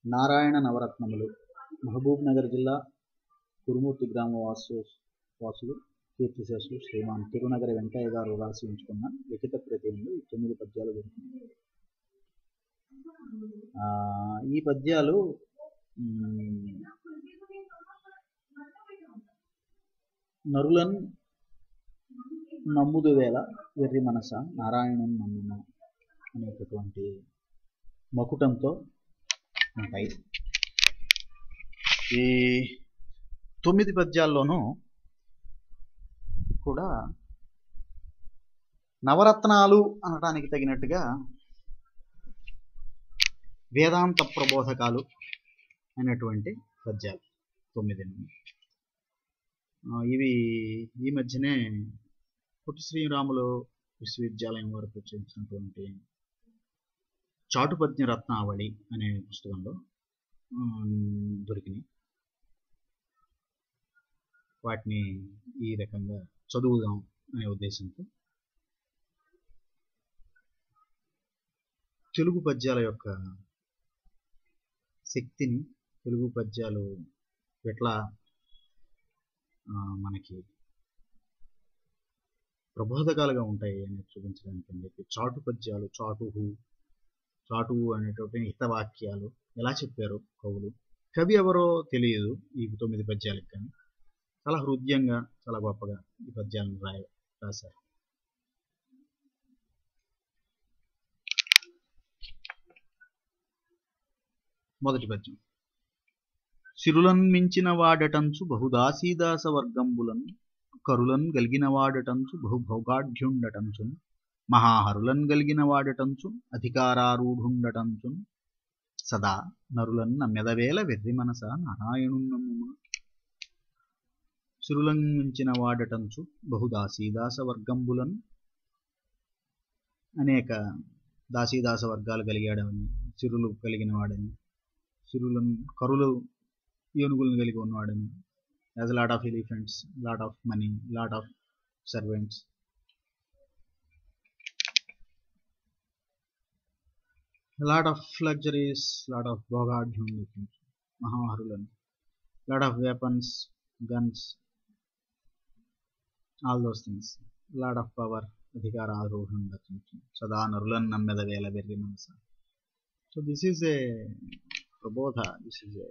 నారాయణ నవరత్నములు మహబూబ్ నగర్ జిల్లా కురుమూర్తి గ్రామ వాసులు కీర్తిశేషులు శ్రీమాన్ తిరునగరి వెంకయ్య గారు రాసి ఉంచుకున్న లిఖిత ప్రతిలో 9 పద్యాలు దొరుకుతున్నాయి. ఈ పద్యాలు నరులన్ నమ్ముదు వేళ వెర్రి మనస నారాయణుని నమ్మున అనేటటువంటి మకుటంతో ఉంటాయి. ఈ 9 పద్యాల్లోనూ కూడా నవరత్నాలు అనడానికి తగినట్టుగా వేదాంత ప్రబోధకాలు అయినటువంటి పద్యాలు 9. ఇవి ఈ మధ్యనే పొట్టి శ్రీరాములు విశ్వవిద్యాలయం వారు ప్రచురించినటువంటి చాటుపద్య రత్నావళి అనే పుస్తకంలో దొరికినాయి. వాటిని ఈ రకంగా చదువుదాం అనే ఉద్దేశంతో తెలుగు పద్యాల యొక్క శక్తిని, తెలుగు పద్యాలు ఎట్లా మనకి ప్రబోధకాలుగా ఉంటాయి అని చూపించడానికి అని చెప్పి చాటు పద్యాలు, చాటు అనేటువంటి హితవాక్యాలు ఎలా చెప్పారు కవులు. కవి ఎవరో తెలియదు ఈ 9 పద్యాలకు, కానీ చాలా హృదయంగా, చాలా గొప్పగా ఈ పద్యాలను రాశారు. మొదటి పద్యం. సిరులన్ మించిన వాడటంచు బహుదాసీదాస వర్గంబులను కరులన్ గలిగిన వాడటంచు బహుభోగాఢ్యుండటంచు మహాహరులన్ గలిగిన వాడటంచు అధికారారూఢుండటంచు సదా నరులన్ నమ్మెదవేల వెర్రి మనస నారాయణున్నమ్మ. సిరులన్ మించిన వాడటంచు బహుదాసీదాస వర్గంబులను అనేక దాసీదాస వర్గాలు కలిగాడని, సిరులు కలిగిన వాడని, సిరులను కరులు ఏనుగులను కలిగి ఉన్నవాడని, has a lot of elephants, lot of money, lot of servants. A lot of luxuries, lot of bhogadhyum, mahaharulan, lot of weapons, guns, all those things, lot of power, adhikara arohan sada narulan nammeda vela verri manasa. So this is a prabodha, this is a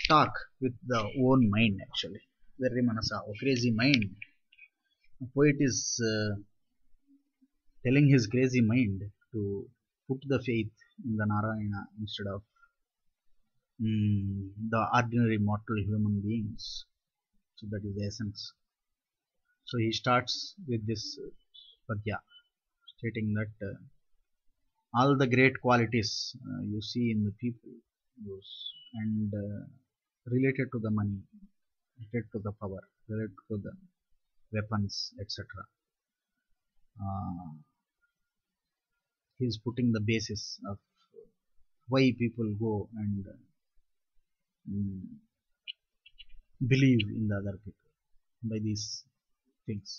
talk with the own mind, actually. Verri manasa, a crazy mind. A poet is telling his crazy mind to put the faith in the Narayana instead of the ordinary mortal human beings. So that is the essence. So he starts with this padya, stating that all the great qualities you see in the people, those, and related to the money, related to the power, related to the weapons, etc. He is putting the basis of why people go and believe in the other people by these things.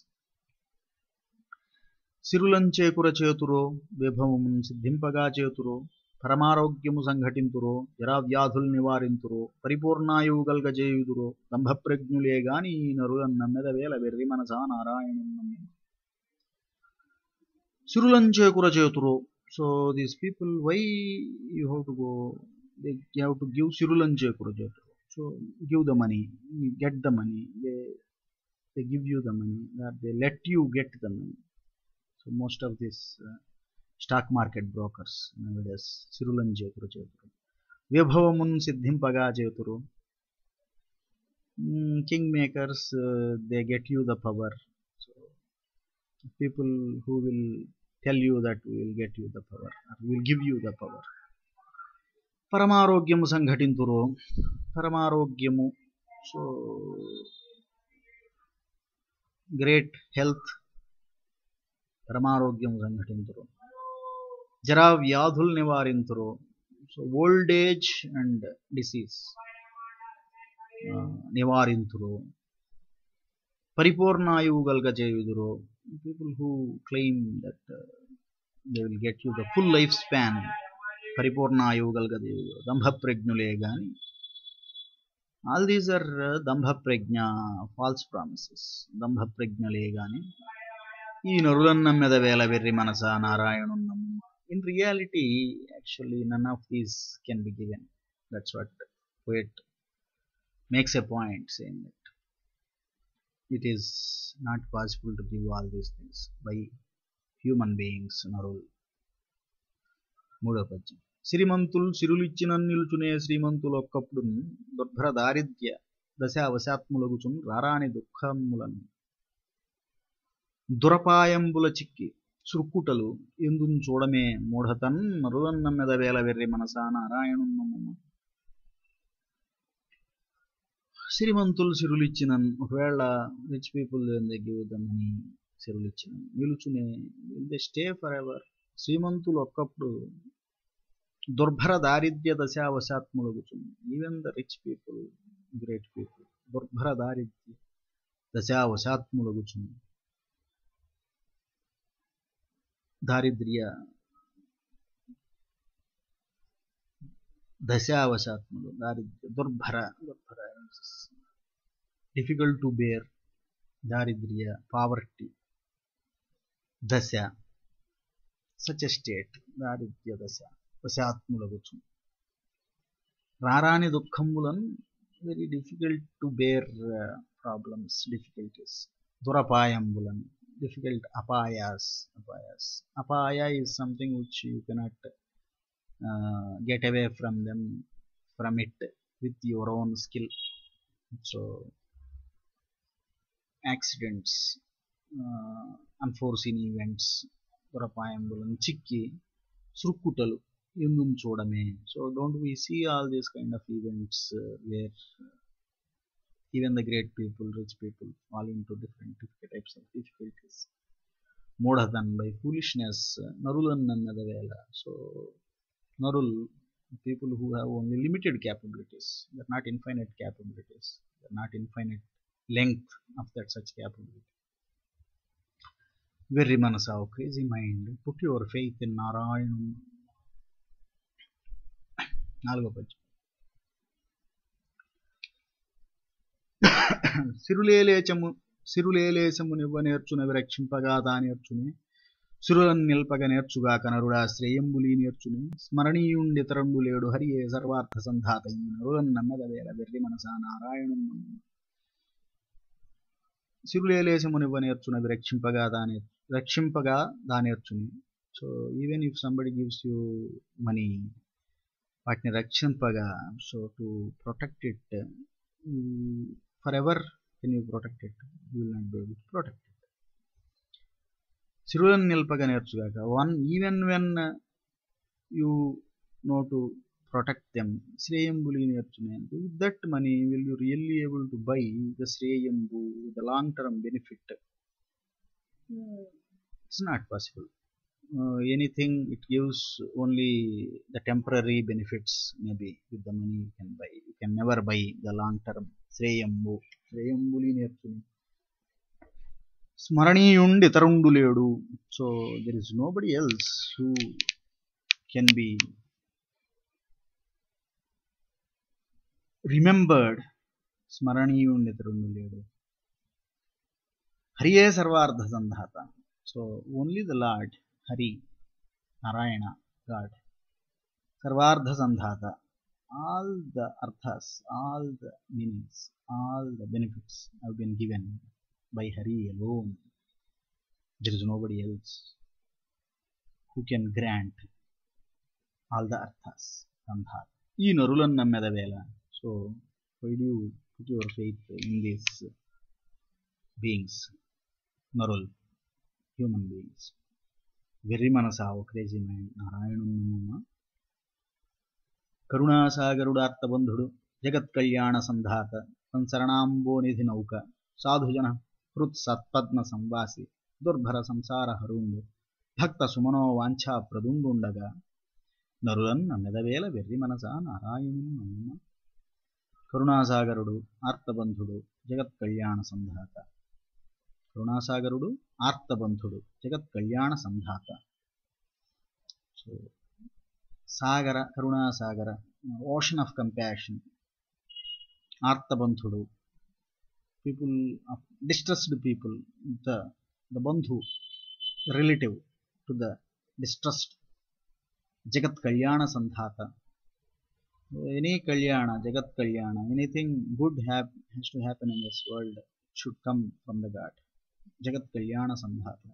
సిరులం చేకుర చేతురో వైభవమును సిద్ధింపగా చేతురో పరమారోగ్యము సంఘటింతురో జరావ్యాధులు నివారింతురో పరిపూర్ణాయువు గల్గజేయుదురో దంభప్రజ్ఞులే గాని నరులను నమ్మెద వేల వెర్రి మనసా నారాయణున్నమ్మ. సిరులం చేకుర చేతురో. So these people, why you have to go, they have to give sirulan chekura chekura. So give the money, you get the money, they give you the money, or they let you get the money. So most of these stock market brokers nowadays sirulan chekura chekura. Vibhavamun siddhimpaga chekuru. Kingmakers, they get you the power. So people who will tell you that we will get you the power, or we will give you the power. Paramarogyamu sanghatinturo. Paramarogyamu, so great health. Paramarogyamu sanghatinturo. Jaravyadhul nivarinturo. So old age and disease nivarinturo. Paripurnayu galgajeyuduro. People who claim that they will get you the full life span, పరిపూర్ణ ఆయువు గలగది దంభ ప్రజ్ఞులే గాని. All these are దంభ ప్రజ్ఞ, false promises. దంభ ప్రజ్ఞలే గాని ఈ నరులన్నమ్మెద వేల వెర్రి మనస నారాయణున్నమ్మ. In reality, actually, none of these can be given. That's what poet makes a point, saying that it is not possible to give all these things by human beings. Narul. మూడో పద్యం. శ్రీమంతులు సిరులిచ్చిన నిలుచునే శ్రీమంతులు ఒక్కప్పుడు దుర్భర దారిద్ర్య దశావశాత్ములగుచున్ రారాని దుఃఖములను దురపాయంబుల చిక్కి సురుక్కుటలు ఎందున్ చూడమే మూఢతన్ నరులన్నమ్మెద వేల వెర్రి మనసా నారాయణున్నమ్మ. శ్రీమంతులు సిరులిచ్చిన, ఒకవేళ rich people give the money, సిరులిచ్చిన నిలుచునే, దే స్టే ఫర్ ఎవర్. శ్రీమంతులు ఒక్కప్పుడు దుర్భర దారిద్ర్య దశావశాత్ములగుచున్. Even the rich people, great people, దుర్భర దారిద్ర్య దశావశాత్ములగుచున్. దారిద్ర్య దశావశాత్ములు, దారిద్ర్య దుర్భర, దుర్భర డిఫికల్ట్ టు బేర్, దారిద్ర్య పావర్టీ, దశ సచ్ ఎ స్టేట్, దారిద్ర్య దశ వశాత్ములగుచు. రారాని దుఃఖములను, very difficult to bear problems, difficulties. దురపాయంబులను, difficult apayas. Apaya is something which you cannot get away from it with your own skill. So accidents, unforeseen events, durapayambulan chikki surukutalu endum chodame. So don't we see all these kind of events where even the great people, rich people fall into different types of difficulties. Modhadan, by foolishness, narulannameda vela. So narul, people who have only limited capabilities, they're not infinite capabilities, they're not infinite length of that such capability. Very manasa, crazy mind, put your faith in Narayan. నాలుగో పద్యం. సిరులేలేచము నివ్వ నేర్చున విరక్షింపగా దానేర్చునే, సిరులను నిల్పగ నేర్చుగా కనరుడా శ్రేయంబులీ నేర్చునే, స్మరణీయుండితరండు లేడు హరియే సర్వార్థ సంధాత. ఈ నరులన్నమ్మెద వేల వెర్రి మనసా నారాయణున్న. సిరులేలేచము నివ్వ నేర్చున రక్షింపగా దానేర్చునే. So even if somebody gives you money, వాటిని రక్షింపగా, so to protect it forever, can you protect it? You will not be able to protect it. Sirulan nilpaga nerchugaga, one, even when you know to protect them, shreyambuli nerchune. With that money, will you really able to buy the shreyambu, the long term benefit? It's not possible. Anything, it gives only the temporary benefits. Maybe with the money you can buy, you can never buy the long term శ్రేయంబులి నేర్చుని. స్మరణీయుండి తరుండు లేడు. So there is nobody else who can be remembered. స్మరణీయుండి తరుండు లేడు. హరియే సర్వార్థ సంధాత. So only the Lord, Hari, Narayana, God, Sarvardha Sandhata, all the arthas, all the meanings, all the benefits have been given by Hari alone. There is nobody else who can grant all the arthas, Sandhata. Ee narulannameda vela. So why do you put your faith in these beings? Narul, human beings. వెర్రి మనసా, crazy mind, నారాయణున్నమ్మ. కరుణాసాగరుడార్తబంధుడు, జగత్ కళ్యాణ సంధాత, సంసరణాంబోనిధి నౌక, సాధుజన హృత్ సత్పద్మ సంవాసి, దుర్భర సంసార హరుండు, భక్త సుమనో వాంఛా ప్రదుండుండగా, నరులన్న మెదవేల వెర్రి మనసా నారాయణున్నమ్మ. కరుణాసాగరుడు, ఆర్తబంధుడు, జగత్ కళ్యాణ సంధాత. కరుణాసాగరుడు, ఆర్తబంధుడు, జగత్ కళ్యాణ సంధాత. So Sagara, Karuna Sagara, ocean of compassion, Artabandhudu, people of distressed people, the bandhu, relative to the distressed, Jagat Kalyana Sandhata. Any Kalyana, Jagat Kalyana, anything good has to happen in this world should come from the God. Jagat Kalyana Sandhata.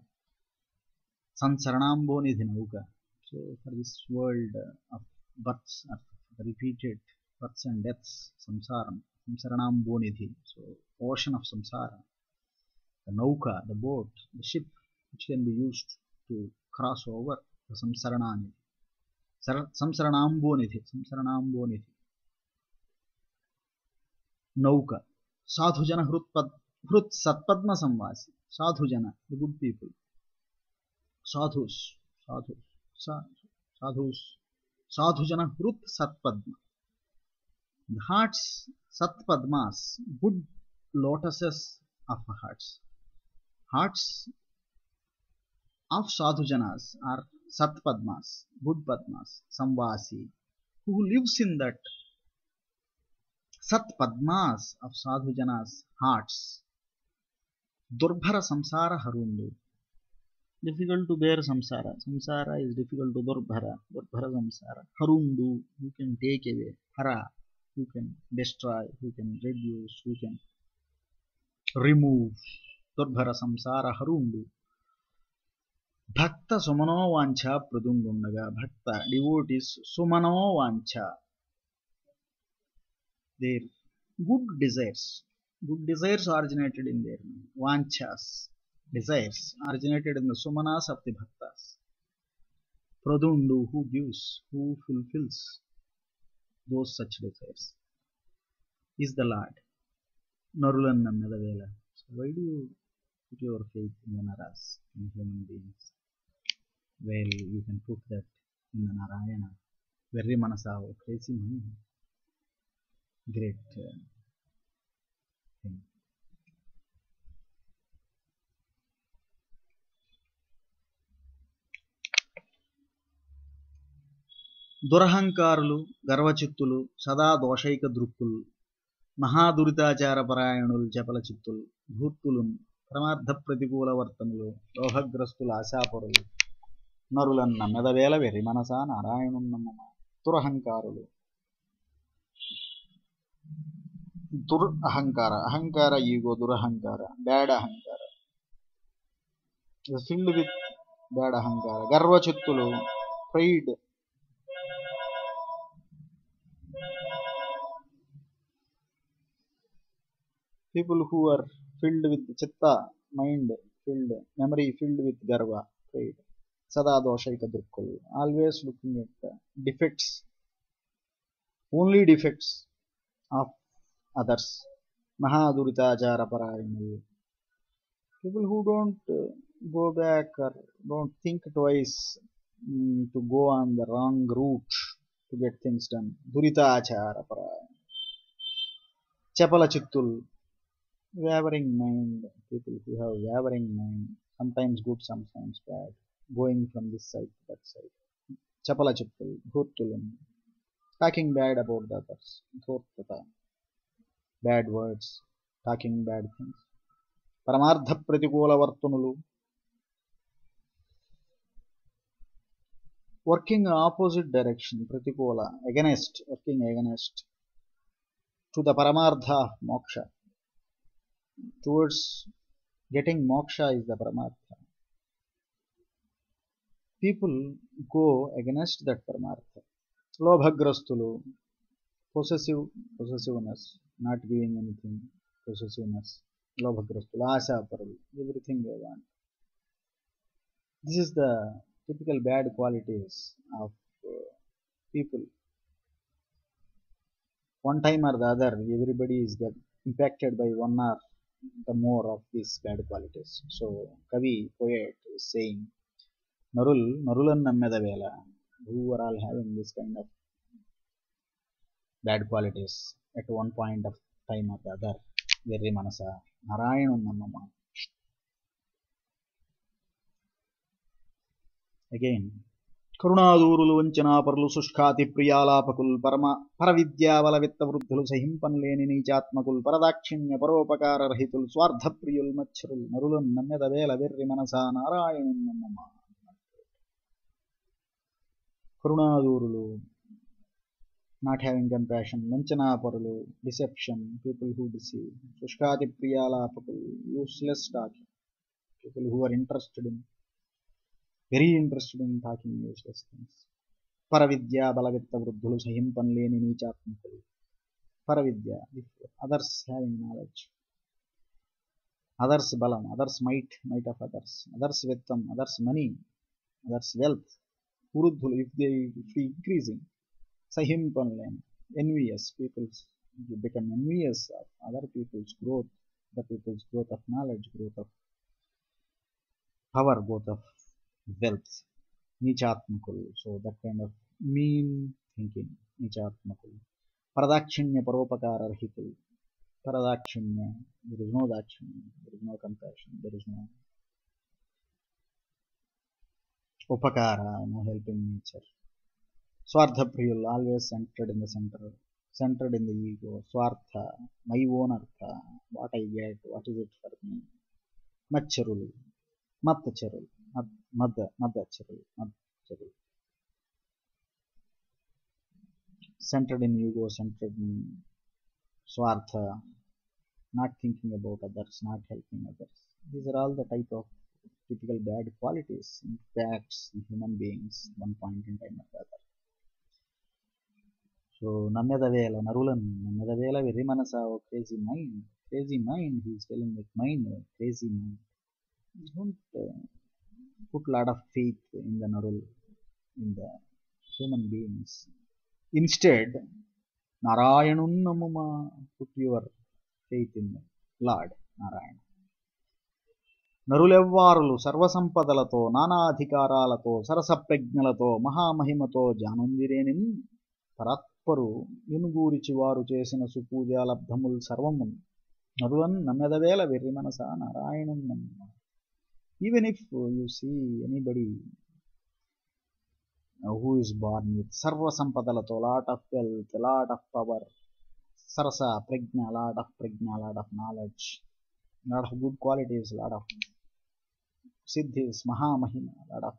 Sansaranambo Nidhinauka. So for this world of births, of repeated births and deaths, samsaram, samsaranambo nidhi. So ocean of samsara, the nauka, the boat, the ship which can be used to cross over the samsaranani. Samsaranambo nidhi, samsaranambo nidhi. Nauka. Sadhujana hrut satpadma samvasi. Sadhujana, the good people. Sadhus, sadhus, sadhus, sadhujana hrut satpadma. The hearts, satpadmas, good lotuses of hearts. Hearts of sadhujanas are satpadmas, good padmas, samvasi, who lives in that satpadmas of sadhujanas hearts. Durbhara samsara harundu. Difficult to bear samsara. Samsara is difficult to durbhara. Durbhara samsara. Harundu, who can take away. Hara, who can destroy, who can reduce, who can remove. Durbhara samsara harundu. Bhakta sumano vancha pradungundaga. Bhakta, devotees, sumano vancha. Their good desires. Good desires originated in their mind. Vanchas, desires originated in the sumanas of the bhaktas. Pradundu, who gives, who fulfills those such desires, is the Lord. Narulanna Medavela. So why do you put your faith in the Naras, in human beings? Well, you can put that in the Narayana. Very manasa, crazy mind. Great thing. దురహంకారులు, గర్వచిత్తులు, సదా దోషైక దృక్కులు, మహాదురితాచార పరాయణులు, చపల చిత్తులు, ధూర్తులు, పరమార్థ ప్రతికూల వర్తనులు, లోహగ్రస్తుల ఆశాపరులు, నరులన్న మెదవేల వెర్రి మనస నారాయణున్నమ్మ. దురహంకారులు. దురహంకార, అహంకార, ego, దురహంకార, bad అహంకార, filled with bad అహంకార. గర్వచిత్తులు, pride. People who are filled with chitta, mind filled, memory filled with garva, pride. Sada doshaika drukkul, always looking at defects, only defects of others. Mahaduritaachara parayanu. People who don't go back or don't think twice to go on the wrong route to get things done. Duritaachara parayanu. Chapala chittul. Wavering mind, people who have wavering mind, sometimes good, sometimes bad, going from this side to that side. Chapala chippul, dhurtulum, talking bad about the others, dhurtata, bad words, talking bad things. Paramartha pratikoola vartanulu, working opposite direction, pratikoola, against, working against, to the paramartha of moksha. Towards getting moksha is the paramartha. People go against that paramartha. Lobhagrastulu, possessiveness, not giving anything, possessiveness. Lobhagrastulu, asha paralu, everything they want. This is the typical bad qualities of people. One time or the other, everybody is impacted by one or the more of these bad qualities. So Kavi, poet, is saying, Narulanna Medavela, who are all having this kind of bad qualities at one point of time or the other. Verri Manasa, Narayanunamma. Again, కరుణాదూరులు వంచనాపరులు శుష్కాతి ప్రియాలాపకులు పరవిద్యాబల విత్తవృద్ధులు సహింపన్లేని నీచాత్మకులు పరదాక్షిణ్య పరోపకార రహితులు స్వార్థప్రియులు మత్సరులు నరులను నమ్మెద వేల వెర్రి మనసా నారాయణుని నమ్మమ్మ. కరుణాదూరులు, not having compassion, వంచనాపరులు, deception, people who deceive, శుష్కాతి ప్రియాలాపకులు, useless talking, people who are very interested in talking useless things. పరవిద్యా బలవిత్త వృద్ధులు సహింపన్లేని నీచాత్మకులు. పరవిద్య, others having knowledge, others balam, others might of others, others vittam, others money, others wealth. వృద్ధులు, if increasing, సహింపన్లేని, envious, people become envious of other people's growth, of knowledge, growth of power, growth of wealth. నీచాత్మకులు, so that kind of mean thinking, నీచాత్మకులు. పరదాక్షిణ్య పరోపకార రహితులు. పరదాక్షిణ్య, there is no dakshinya, there is no compassion, there is no upakara, no helping nature. స్వార్థప్రియులు, always centered in the ego. స్వార్థ, my own artha, what I get, what is it for me. మచ్చరులు, మత్తచరులు, మద్దచరులు. Centered in ego, centered in swartha, not thinking about others, not helping others. These are all the type of typical bad qualities, impacts in human beings one point in time or the other. So Namyadavela, Narulan, Namyadavela, very manasa, crazy mind, he is telling that mind, crazy mind. Don't put lot of faith in the Narul, in the human beings. Instead, Narayanun Namuma, put your faith in the Lord Narayana. నరులెవ్వారులు సర్వసంపదలతో నానాధికారాలతో సరసప్రజ్ఞలతో మహామహిమతో జానుందిరేనిన్ పరాత్పరు ఇనుగూరిచి వారు చేసిన సుపూజాలబ్ధముల్ సర్వమున్ నరులన్ నమ్మెదవేల వెర్రి మనస నారాయణున్ నమ్మ. Even if you see anybody who is born with sarva sampadalato, lot of wealth, lot of power, sarasa prajna, lot of knowledge, lot of good qualities, lot of siddhis, mahamahima, lot of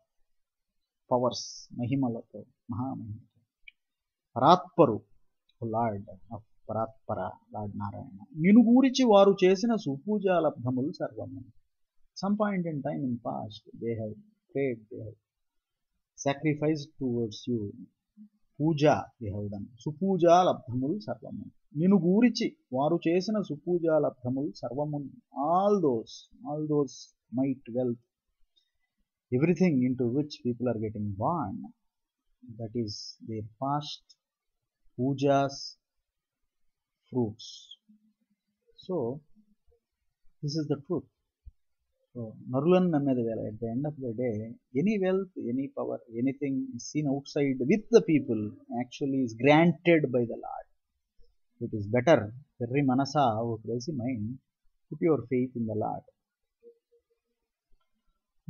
powers, mahimalato, mahamahima. Paratparu, Lord of Paratpara, Lord Narayana. Ninugurichi varu chesina supuja labdhamul sarvamu. Some point in time in past, they have prayed, they have sacrificed towards you. Puja they have done. Supuja labdhamul sarvamu. Ninugurichi varu chesina supuja labdhamul sarvamu. All those might, wealth, everything into which people are getting born, that is their past pujas fruits. So this is the truth. So Narulan Namedavela, at the end of the day, any wealth, any power, anything seen outside with the people actually is granted by the Lord. It is better, very manasa, crazy mind, put your faith in the Lord.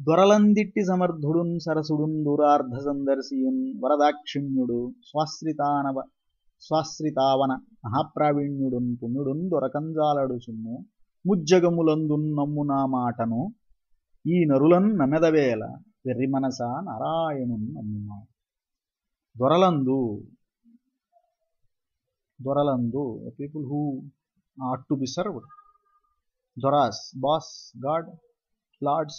దొరలందిట్టి సమర్థుడున్ సరసుడున్ దూరార్ధ సందర్శియున్ వరదాక్షిణ్యుడు స్వాశ్రితావన మహాప్రావీణ్యుడున్ పుణ్యుడున్ దొరకంజాలడు Summu ముజ్జగములందున్ నమ్మునా మాటను ఈ నరులన్ నమెదవేల వెర్రి మనస నారాయణున్ నమ్మున. దొరలందు, people who ought to be served. Doras, boss, God, lords.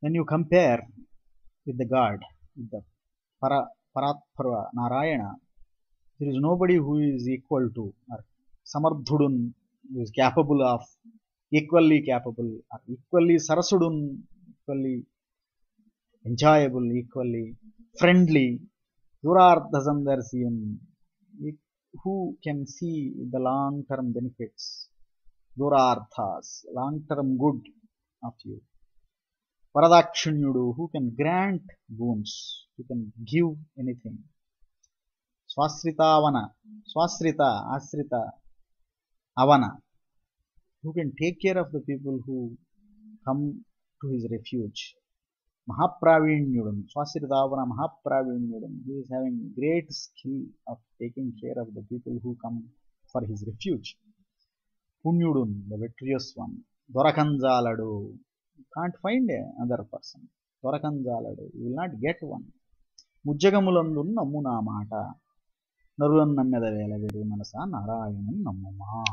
When you compare with the God, with the Paratpara, Narayana, there is nobody who is equal to, or Samardhudun, who is capable of, equally capable, or equally Sarasudun, equally enjoyable, equally friendly, Durardhasandarsiyun, who can see the long-term benefits, Durarthas, long-term good of you. Varadakshinyudu, who can grant boons, who can give anything. Swasritavana, Swasrita, Asrita, Avana, who can take care of the people who come to his refuge. మహాప్రావీణ్యుడు, స్వాశ్రితావన మహాప్రావీణ్యుడు. He is having great skill of taking care of the people who come for his refuge. పుణ్యుడు, the విట్రియస్ one. దొరకంజాలడు, can't find a other person. దొరకంజాలడు, you will not get one. ముజ్జగములందు నమ్ము నా మాట, నరులను నమ్మెద వేల వెరి మనస నారాయణుని నమ్ముమా.